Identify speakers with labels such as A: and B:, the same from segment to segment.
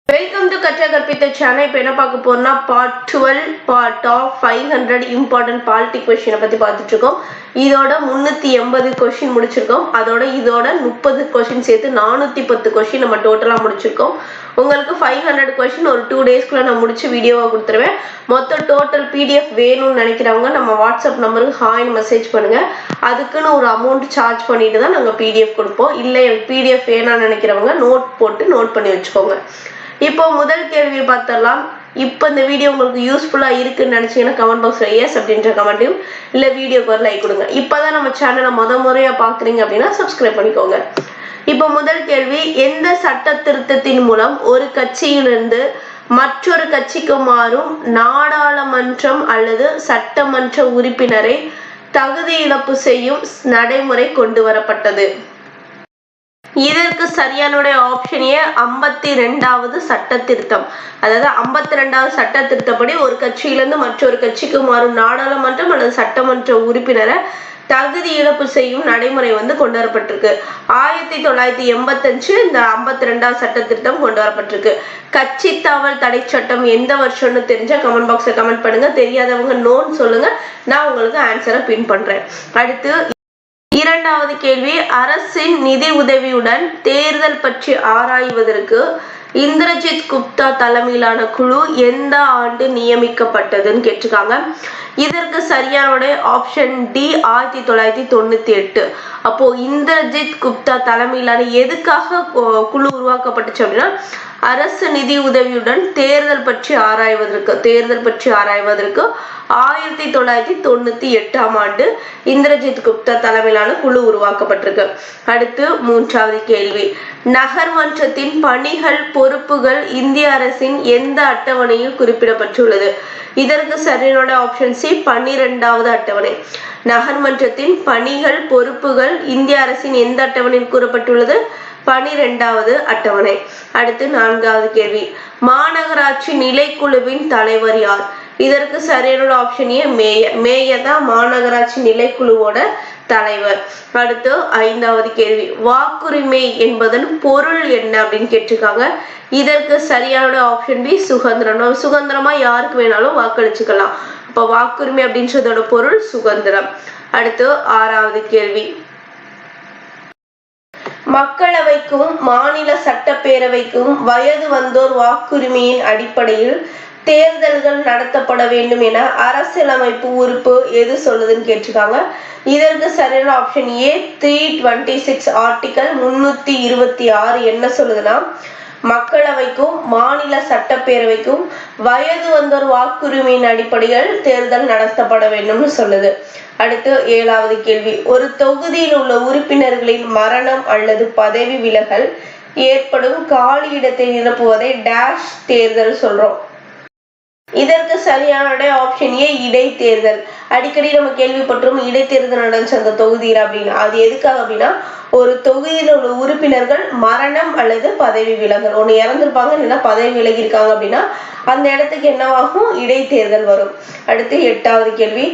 A: Welcome to கற்ற கற்பித்த channel. இப்போ என்ன பார்க்க போறோம்னா part 12 part of 500 important polity கொஸ்டினை பற்றி பார்த்துட்டு இருக்கோம். இதோட 380 கொஸ்டின் முடிச்சிருக்கோம். இதோட 30 கொஸ்டின் சேர்த்து 410 கொஸ்டின் நம்ம டோட்டலாக முடிச்சிருக்கோம். உங்களுக்கு 500 கொஸ்டின் ஒரு 2 டேஸ்க்குள்ள நான் முடிச்சு வீடியோவாக கொடுத்துருவேன். மொத்தம் டோட்டல் PDF வேணும்னு நினைக்கிறவங்க நம்ம வாட்ஸ்அப் நம்பருக்கு ஹாய்னு மெசேஜ் பண்ணுங்க. அதுக்குன்னு ஒரு அமௌண்ட் சார்ஜ் பண்ணிட்டு தான் நாங்கள் PDF கொடுப்போம். இல்லை எனக்கு PDF வேணாம்னு நினைக்கிறவங்க நோட் போட்டு நோட் பண்ணி வச்சுக்கோங்க. இப்போ முதல் கேள்வியை பார்த்தரலாம். இப்போ இந்த வீடியோ உங்களுக்கு யூஸ்ஃபுல்லாக இருக்குன்னு நினச்சிங்கன்னா கமெண்ட் பாக்ஸில் எஸ் அப்படின்ற கமெண்ட்டையும் இல்லை வீடியோக்கு ஒரு லைக் கொடுங்க. இப்போ தான் நம்ம சேனலை முறையாக பார்க்குறீங்க அப்படின்னா சப்ஸ்கிரைப் பண்ணிக்கோங்க. இப்போ முதல் கேள்வி, எந்த சட்ட திருத்தத்தின் மூலம் ஒரு கட்சியிலிருந்து மற்றொரு கட்சிக்கு மாறும் நாடாளுமன்றம் அல்லது சட்டமன்ற உறுப்பினரை தகுதி இழப்பு செய்யும் நடைமுறை கொண்டு வரப்பட்டது? இதற்கு சரியான ஆப்ஷன் ஏ 52வது சட்ட திருத்தம். அதாவது 52வது சட்ட திருத்தப்படி ஒரு கட்சியிலிருந்து மற்றொரு கட்சிக்கு மாறும் நாடாளுமன்றம் அல்லது சட்டமன்ற உறுப்பினரை தகுதி இழப்பு செய்யும் நடைமுறை கொண்டு வரப்பட்டிருக்கு. 1985 இந்த 52வது சட்ட திருத்தம் கொண்டு வரப்பட்டிருக்கு. கட்சி தாவல் தடை சட்டம் எந்த வருஷம்னு தெரிஞ்சா கமெண்ட் பாக்ஸ்ல கமெண்ட் பண்ணுங்க. தெரியாதவங்க நோன்னு சொல்லுங்க, நான் உங்களுக்கு ஆன்சரை பின் பண்றேன். அடுத்து இரண்டாவது கேள்வி, அரசின் நிதி உதவியுடன் தேர்தல் பற்றி ஆராய்வதற்கு இந்திரஜித் குப்தா தலைமையிலான குழு எந்த ஆண்டு நியமிக்கப்பட்டதுன்னு கேட்டிருக்காங்க. இதற்கு சரியான ஆப்ஷன் டி 1998. அப்போ இந்திரஜித் குப்தா தலைமையிலான எதுக்காக குழு உருவாக்கப்பட்டுச்சு அப்படின்னா அரசு நிதி உதவியுடன் தேர்தல் பற்றி ஆராய்வதற்கு 1998ஆம் ஆண்டு இந்திரஜித் குப்தா தலைமையிலான குழு உருவாக்கப்பட்டிருக்கு. அடுத்து மூன்றாவது கேள்வி, நகர்மன்றத்தின் பணிகள் பொறுப்புகள் இந்திய அரசின் எந்த அட்டவணையில் குறிப்பிடப்பட்டுள்ளது? இதற்கு சரியான ஆப்ஷன் சி 12வது அட்டவணை. நகர்மன்றத்தின் பணிகள் பொறுப்புகள் இந்திய அரசின் எந்த அட்டவணையில் கூறப்பட்டுள்ளது? 12வது அட்டவணை. அடுத்து நான்காவது கேள்வி, மாநகராட்சி நிலைக்குழுவின் தலைவர் யார்? இதற்கு சரியான ஆப்ஷன் ஏ மேயர். மேயர் தான் மாநகராட்சி நிலைக்குழுவோட தலைவர். அடுத்து ஐந்தாவது கேள்வி, வாக்குரிமை என்பதன் பொருள் என்ன அப்படின்னு கேட்டிருக்காங்க. இதற்கு சரியான ஆப்ஷன் பி சுதந்திரம். சுதந்திரமா யாருக்கு வேணாலும் வாக்களிச்சுக்கலாம். அப்ப வாக்குரிமை அப்படின்றதோட பொருள் சுதந்திரம். அடுத்து ஆறாவது கேள்வி, மக்களவைக்கும் மாநில சட்டப்பேரவைக்கும் வயது வந்தோர் வாக்குரிமையின் அடிப்படையில் தேர்தல்கள் நடத்தப்பட வேண்டும் என அரசியலமைப்பு உறுப்பு எது சொல்லுதுன்னு கேட்டிருக்காங்க. இதற்கு சரியான ஆப்ஷன் ஏ 326 ஆர்டிகல் 326 என்ன சொல்லுதுன்னா மக்களவைக்கும் மாநில சட்டப்பேரவைக்கும் வயது வந்தோர் வாக்குரிமையின் அடிப்படையில் தேர்தல் நடத்தப்பட வேண்டும்னு சொல்லுது. அடுத்து ஏழாவது கேள்வி, ஒரு தொகுதியில் உள்ள உறுப்பினர்களின் மரணம் அல்லது பதவி விலகல் ஏற்படும் காலி இடத்தை நிரப்புவதை டேஷ் தேர்தல் சொல்றோம். இதற்கு சரியான ஆப்ஷன் ஏ இடைத்தேர்தல். அடிக்கடி நம்ம கேள்விப்பட்டோம் இடைத்தேர்தல் நடந்துச்சு அந்த தொகுதியில் அப்படின்னு. அது எதுக்காக அப்படின்னா ஒரு தொகுதியில் உள்ள உறுப்பினர்கள் மரணம் அல்லது பதவி விலகல், ஒன்று இறந்துருப்பாங்க இல்லைன்னா பதவி விலகி இருக்காங்க அப்படின்னா அந்த இடத்துக்கு என்னவாகும்? இடைத்தேர்தல் வரும். அடுத்து எட்டாவது கேள்வி,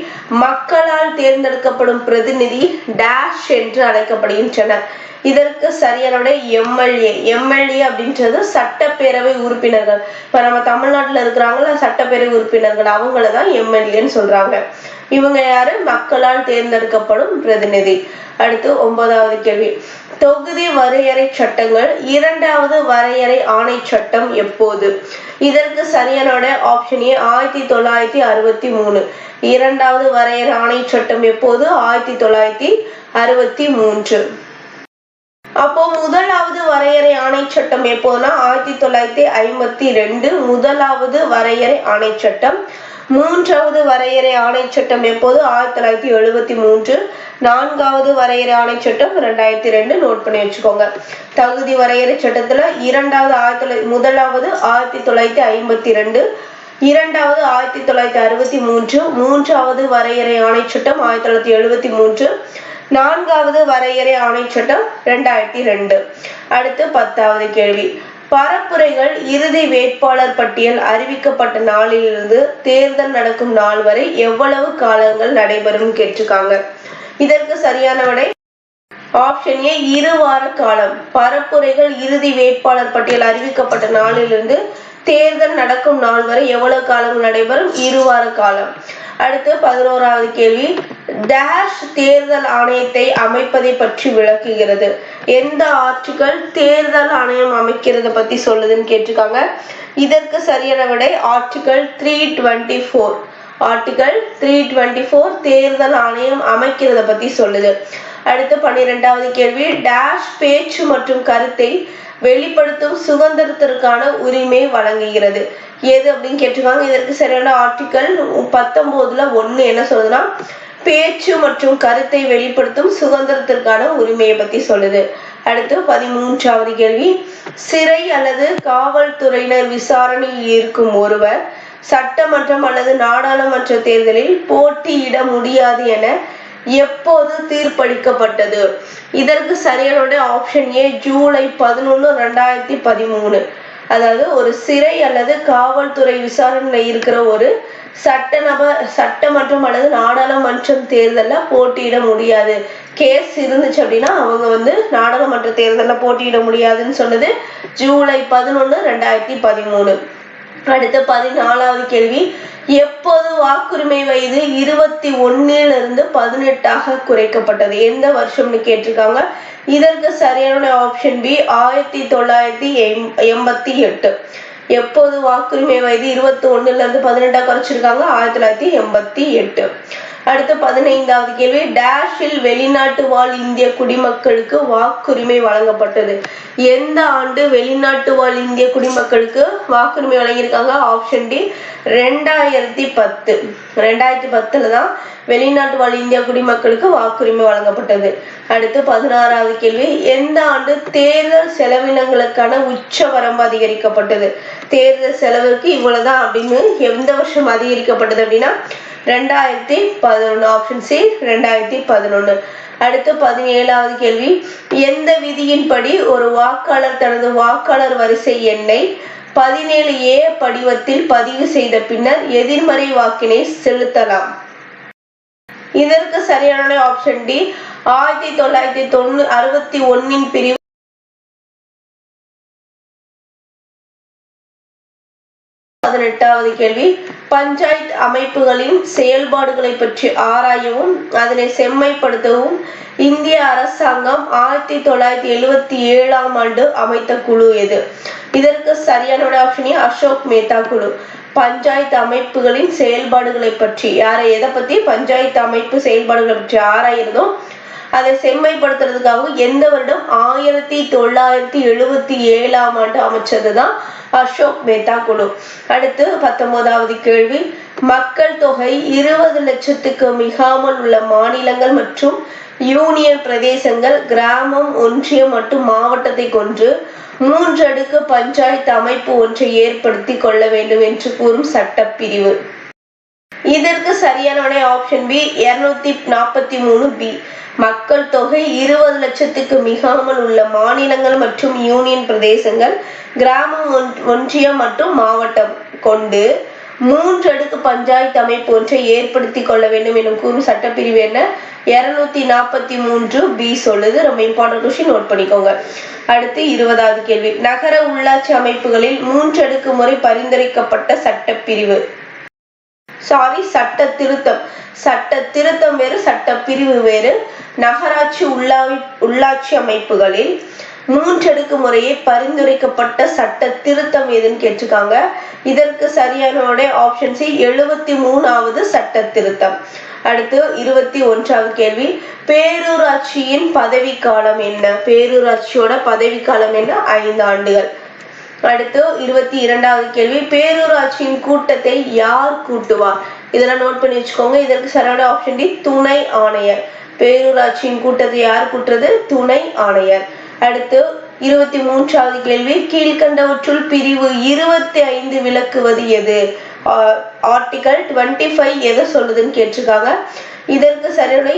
A: மக்களால் தேர்ந்தெடுக்கப்படும் பிரதிநிதி டேஷ் என்று அழைக்கப்படுகின்றனர். இதற்கு சரியான எம்எல்ஏ. எம்எல்ஏ அப்படின்றது சட்டப்பேரவை உறுப்பினர்கள். இப்ப நம்ம தமிழ்நாட்டுல இருக்கிறாங்களா சட்டப்பேரவை உறுப்பினர்கள், அவங்களதான் எம்எல்ஏன்னு சொல்றாங்க. இவங்க யாரு? மக்களால் தேர்ந்தெடுக்கப்படும் பிரதிநிதி. அடுத்து ஒன்பதாவது கேள்வி, தொகுதி வரையறை சட்டங்கள் 2வது வரையறை ஆணை சட்டம் எப்போது? இதற்கு சரியான ஆப்ஷன் ஏ 1963. 2வது வரையறை ஆணை சட்டம் எப்போது? 1963. அப்போ முதலாவது வரையறை ஆணை சட்டம் எப்போதுனா 1952 முதலாவது வரையறை ஆணை சட்டம். 3வது வரையறை ஆணை சட்டம் எப்போது? 1973. 4வது வரையறை ஆணை சட்டம் 2002. நோட் பண்ணி வச்சுக்கோங்க. தகுதி வரையறை சட்டத்துல முதலாவது 1952, 2வது 1963, 3வது வரையறை ஆணை சட்டம் 1973, 4வது வரையறை ஆணை சட்டம் 2002. அடுத்து 10வது கேள்வி, பரப்புரைகள் இறுதி வேட்பாளர் பட்டியல் அறிவிக்கப்பட்ட நாளிலிருந்து தேர்தல் நடக்கும் நாள் வரை எவ்வளவு காலங்கள் நடைபெறும் கேட்டிருக்காங்க. இதற்கு சரியான விடை ஆப்ஷன் ஏ 2 வார காலம். பரப்புரைகள் இறுதி வேட்பாளர் பட்டியல் அறிவிக்கப்பட்ட நாளிலிருந்து தேர்தல் நடக்கும் நாள் வரை எவ்வளவு காலம் நடைபெறும்? 2 வார காலம். அடுத்து 11வது கேள்வி, டேஷ் தேர்தல் ஆணையத்தை அமைப்பதை பற்றி விளக்குகிறது. எந்த ஆர்டிகல் தேர்தல் ஆணையம் அமைக்கிறது பத்தி சொல்லுதுன்னு கேட்டிருக்காங்க. இதற்கு சரியான விடை ஆர்டிகல் 324. ஆர்டிகல் 324 தேர்தல் ஆணையம் அமைக்கிறத பத்தி சொல்லுது. அடுத்து 12வது கேள்வி, டேஷ் பேச்சு மற்றும் கருத்தை வெளிப்படுத்தும் சுதந்திரத்திற்கான உரிமை வழங்குகிறது. எது அப்படின்னு கேட்டிருக்காங்க. இதற்கு சரியான ஆர்டிகல் 19(1) என்ன சொல்லுதுன்னா, பேச்சு மற்றும் கருத்தை வெளிப்படுத்தும் சுதந்திரத்திற்கான உரிமையை பத்தி சொல்லுது. அடுத்து 13வது கேள்வி, சிறை அல்லது காவல்துறையினர் விசாரணையில் இருக்கும் ஒருவர் சட்டமன்றம் அல்லது நாடாளுமன்ற தேர்தலில் போட்டியிட முடியாது என எப்போது தீர்ப்பளிக்கப்பட்டது? இதற்கு சரியான ஆப்ஷன் ஏ ஜூலை 11, 2013. அதாவது ஒரு சிறை அல்லது காவல்துறை விசாரணையில இருக்கிற ஒரு சட்டமன்றம் அல்லது நாடாளுமன்றம் தேர்தலில் போட்டியிட முடியாது, கேஸ் இருந்துச்சு அப்படின்னா அவங்க நாடாளுமன்ற தேர்தலில் போட்டியிட முடியாதுன்னு சொன்னது ஜூலை 11, 2013. அடுத்து 14வது கேள்வி, எப்போது வாக்குரிமை வயது 21 18 குறைக்கப்பட்டது? எந்த வருஷம்னு கேட்டிருக்காங்க. இதற்கு சரியான ஆப்ஷன் பி 1988. எப்போது வாக்குரிமை வயது 21 18 குறைச்சிருக்காங்க? 1988. அடுத்து 15வது கேள்வி, டேஷில் வெளிநாட்டு வாழ் இந்திய குடிமக்களுக்கு வாக்குரிமை வழங்கப்பட்டது. எந்த ஆண்டு வெளிநாட்டு வாழ் இந்திய குடிமக்களுக்கு வாக்குரிமை வழங்கியிருக்காங்க? Option D 2010. 2010 தான் வெளிநாட்டு வாழ் இந்திய குடிமக்களுக்கு வாக்குரிமை வழங்கப்பட்டது. அடுத்து 16வது கேள்வி, எந்த ஆண்டு தேர்தல் செலவினங்களுக்கான உச்ச வரம்பு அதிகரிக்கப்பட்டது? தேர்தல் செலவுக்கு இவ்வளவுதான் அப்படின்னு எந்த வருஷம் அதிகரிக்கப்பட்டது அப்படின்னா 2011. Option C 2011. அடுத்து 17வது கேள்வி, எந்த விதியின்படி ஒரு வாக்காளர் தனது வாக்காளர் வரிசை எண்ணை 17A படிவத்தில் பதிவு செய்த பின்னர் எதிர்மறை வாக்கினை செலுத்தலாம்? இதற்கு சரியான ஆப்ஷன் டி 1961 பிரிவு. 18வது கேள்வி, பஞ்சாயத்து அமைப்புகளின் செயல்பாடுகளை பற்றி ஆராயவும் அதனை செம்மைப்படுத்தவும் இந்திய அரசாங்கம் 1977 ஆண்டு அமைத்த குழு எது? இதற்கு சரியான ஆப்ஷன் அசோக் மேத்தா குழு. பஞ்சாயத்து அமைப்புகளின் செயல்பாடுகளை பற்றி எதை பத்தி பஞ்சாயத்து அமைப்பு செயல்பாடுகளை பற்றி ஆராயிறதும் அதை செம்மைப்படுத்துறதுக்காக எந்த வருடம் 1977 ஆண்டு அமைச்சதுதான் அசோக் மேத்தா குழு. அடுத்து 19வது கேள்வி, மக்கள் தொகை 20 லட்சத்துக்கு மிகாமல் உள்ள மாநிலங்கள் மற்றும் யூனியன் பிரதேசங்கள் கிராமம், ஒன்றியம் மற்றும் மாவட்டத்தை கொண்டு 3 அடுக்கு பஞ்சாயத்து அமைப்பு ஒன்றை ஏற்படுத்தி கொள்ள வேண்டும் என்று கூறும் சட்டப்பிரிவு. இதற்கு சரியான ஆப்ஷன் பி 243B. மக்கள் தொகை 20 லட்சத்துக்கு மிகாமல் உள்ள மாநிலங்கள் மற்றும் யூனியன் பிரதேசங்கள் கிராமம், ஒன்றியம் மற்றும் மாவட்டம் கொண்டு 3 அடுக்கு பஞ்சாயத்து அமைப்பு ஒன்றை ஏற்படுத்தி கொள்ள வேண்டும் எனும் கூறும் சட்டப்பிரிவு என்ன? 243B சொல்லுது. ரொம்ப இம்பார்ட்டன்ட் கொஸ்டின், நோட் பண்ணிக்கோங்க. அடுத்து 20வது கேள்வி, நகர உள்ளாட்சி அமைப்புகளில் 3 அடுக்கு முறை பரிந்துரைக்கப்பட்ட சட்டப்பிரிவு. சட்ட திருத்தம் வேறு, சட்டப்பிரிவு வேறு. நகராட்சி உள்ளாட்சி அமைப்புகளில் 3 அடுக்கு முறையே பரிந்துரைக்கப்பட்ட சட்ட திருத்தம் எதுன்னு கேட்டிருக்காங்க. இதற்கு சரியான ஆப்ஷன் சி 73வது சட்ட திருத்தம். அடுத்து 21வது கேள்வி, பேரூராட்சியின் பதவி காலம் என்ன? பேரூராட்சியோட பதவி காலம் என்ன? 5 ஆண்டுகள். அடுத்து 22வது கேள்வி, பேரூராட்சியின் கூட்டத்தை யார் கூட்டுவார்? இதெல்லாம் நோட் பண்ணி வச்சுக்கோங்க. இதற்கு சரியான ஆப்ஷன் டி துணை ஆணையர். பேரூராட்சியின் கூட்டத்தை யார் கூட்டுறது? துணை ஆணையர். அடுத்து 23வது கேள்வி, கீழ்கண்டவற்றுள் பிரிவு 25 விளக்குவது எது? ஆர்டிகல் 25 எதை சொல்லுதுன்னு கேட்டிருக்காங்க. இதற்கு சரியான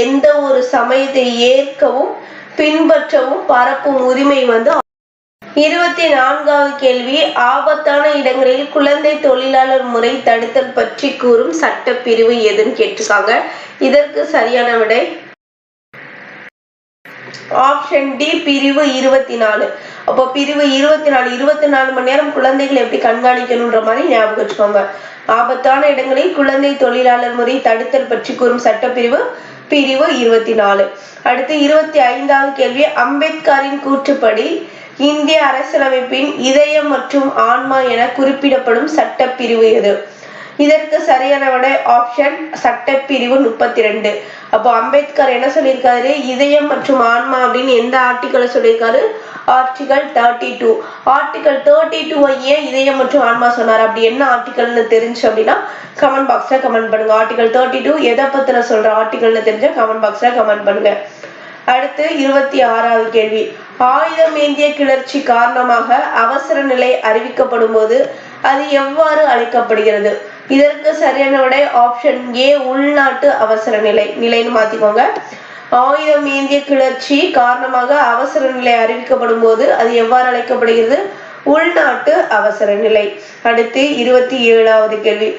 A: எந்த ஒரு சமயத்தை ஏற்கவும் பின்பற்றவும் பரப்பும் உரிமை 24வது கேள்வி, ஆபத்தான இடங்களில் குழந்தை தொழிலாளர் முறை தடுத்தல் பற்றி கூறும் சட்டப்பிரிவு எதுன்னு கேட்டிருக்காங்க. இதற்கு சரியான விடை ஆப்ஷன் டி பிரிவு 24. அப்போ பிரிவு 24 மணி நேரம் குழந்தைகளை எப்படி கண்காணிக்கணும்ன்ற மாதிரி ஞாபகம் வச்சுக்கோங்க. ஆபத்தான இடங்களில் குழந்தை தொழிலாளர் முறை தடுத்தல் பற்றி கூறும் சட்டப்பிரிவு பிரிவு 24. அடுத்து 25வது கேள்வி, அம்பேத்கரின் கூற்றுப்படி இந்திய அரசியலமைப்பின் இதயம் மற்றும் ஆன்மா என குறிப்பிடப்படும் சட்டப்பிரிவு எது? இதற்கு சரியான விடை ஆப்ஷன் சட்டப்பிரிவு 32. அப்போ அம்பேத்கர் என்ன சொல்லியிருக்காரு, இதயம் மற்றும் ஆன்மா அப்படின்னு எந்த ஆர்டிக்கலை சொல்லியிருக்காரு? ஆர்டிகல் 32. ஆர்டிகல் 32 ஏன் இதயம் மற்றும் ஆன்மா சொன்னார், அப்படி என்ன ஆர்டிகல்னு தெரிஞ்சு அப்படின்னா கமெண்ட் பாக்ஸ்ல கமெண்ட் பண்ணுங்க. ஆர்டிகல் 32 எதை பத்தின சொல்ற ஆர்டிகல்னு தெரிஞ்சா கமெண்ட் பாக்ஸ்ல கமெண்ட் பண்ணுங்க. அடுத்து 26வது கேள்வி, ஆயுதம் ஏந்திய கிளர்ச்சி காரணமாக அவசர நிலை அறிவிக்கப்படும் போது அது எவ்வாறு அழைக்கப்படுகிறது? இதற்கு சரியான விடை ஆப்ஷன் ஏ உள்நாட்டு அவசர நிலை. நிலைன்னு மாத்திக்கோங்க. ஆயுதம் ஏந்திய கிளர்ச்சி காரணமாக அவசர நிலை அறிவிக்கப்படும் போது அது எவ்வாறு அழைக்கப்படுகிறது? உள்நாட்டு அவசர நிலை. அடுத்து 27வது கேள்வி,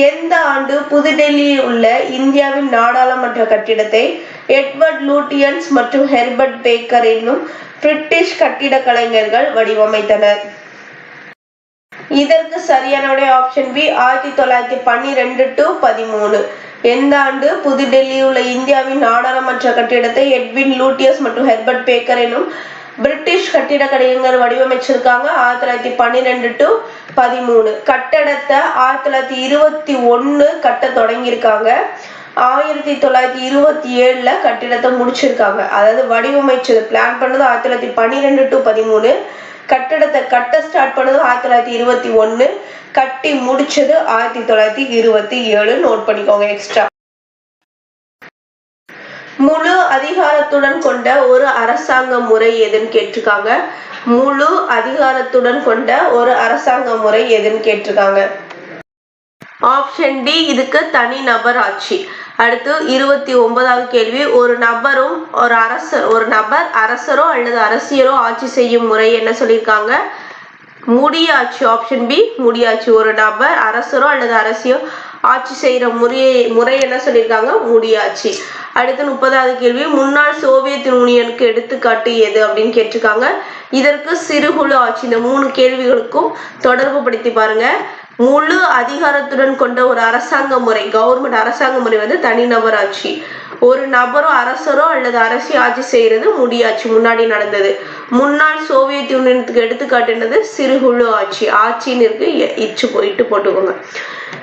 A: எந்த ஆண்டு புதுடெல்லியில் உள்ள இந்தியாவின் நாடாளுமன்ற கட்டிடத்தை எட்வர்ட் லூட்டியன்ஸ் மற்றும் ஹெர்பர்ட் பேக்கர் என்னும் பிரிட்டிஷ் கட்டிட கலைஞர்கள் வடிவமைத்தனர்? இதற்கு சரியான விடை ஆப்ஷன் பி 1912 to 13. எந்த ஆண்டு புதுடெல்லியில் உள்ள இந்தியாவின் நாடாளுமன்ற கட்டிடத்தை எட்வின் லூட்டியஸ் மற்றும் ஹெர்பர்ட் பேக்கர் என்னும் பிரிட்டிஷ் கட்டிட கலைஞர் வடிவமைச்சிருக்காங்க? 1912 to 13. கட்டடத்தை 1921 கட்ட தொடங்கியிருக்காங்க. 1927 கட்டிடத்தை முடிச்சிருக்காங்க. அதாவது வடிவமைச்சது பிளான் பண்ணது 1912 to 13. கட்டடத்தை கட்ட ஸ்டார்ட் பண்ணது 1921, கட்டி முடிச்சது 1927. நோட் பண்ணிக்கோங்க எக்ஸ்ட்ரா. முழு அதிகாரத்துடன் கொண்ட ஒரு அரசாங்க முறை எதுன்னு கேட்டிருக்காங்க. முழு அதிகாரத்துடன் கொண்ட ஒரு அரசாங்க முறை எதுன்னு கேட்டிருக்காங்க. ஆப்ஷன் டி இதுக்கு தனி நபர் ஆட்சி. அடுத்து 29வது கேள்வி, ஒரு நபர் அரசரோ அல்லது அரசியலோ ஆட்சி செய்யும் முறை என்ன சொல்லியிருக்காங்க? முடியாட்சி. ஆப்ஷன் பி முடியாட்சி. ஒரு நபர் அரசரோ அல்லது அரசியோ ஆட்சி செய்யற முறை என்ன சொல்லியிருக்காங்க? முடியாட்சி. அடுத்து 30வது கேள்வி, முன்னாள் சோவியத் யூனியனுக்கு எடுத்துக்காட்டு எது அப்படின்னு கேட்டிருக்காங்க. இதற்கு சிறுகுழு ஆட்சி. இந்த 3 கேள்விகளுக்கும் தொடர்பு படுத்தி பாருங்க. முழு அதிகாரத்துடன் கொண்ட ஒரு அரசாங்க முறை, கவர்மெண்ட் அரசாங்க முறை வந்து தனிநபர் ஆட்சி. ஒரு நபரோ அரசரோ அல்லது அரசியோ ஆட்சி செய்யறது முடியாட்சி, முன்னாடி நடந்தது. முன்னாள் சோவியத் யூனியனுக்கு எடுத்துக்காட்டுனது சிறுகுழு ஆட்சி. ஆட்சின்னு இருக்கு, இட்டு போட்டுக்கோங்க.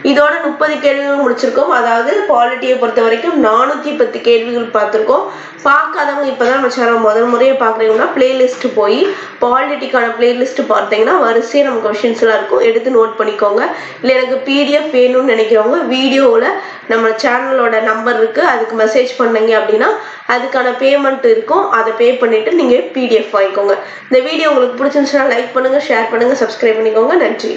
A: இதோட 30 கேள்விகள் முடிச்சிருக்கோம். அதாவது பாலிட்டியை பொறுத்த வரைக்கும் 410 கேள்விகள் பார்த்திருக்கோம். பார்க்காதவங்க இப்பதான் நம்ம சேனல் முதல் முறையை பாக்குறீங்கன்னா பிளேலிஸ்ட் போய் பாலிட்டிக்கான பிளேலிஸ்ட் பார்த்தீங்கன்னா வரிசையா நமக்கு கொஸ்டின்ஸ் எல்லாம் இருக்கும், எடுத்து நோட் பண்ணிக்கோங்க. இல்லை எனக்கு PDF வேணும்னு நினைக்கிறவங்க வீடியோவில் நம்ம சேனலோட நம்பர் இருக்கு, அதுக்கு மெசேஜ் பண்ணீங்க அப்படின்னா அதுக்கான பேமெண்ட் இருக்கும். அதை பே பண்ணிட்டு நீங்க PDF வாங்கிக்கோங்க. இந்த வீடியோ உங்களுக்கு பிடிச்சிருந்துச்சுன்னா லைக் பண்ணுங்க, ஷேர் பண்ணுங்க, சப்ஸ்கிரைப் பண்ணிக்கோங்க. நன்றி.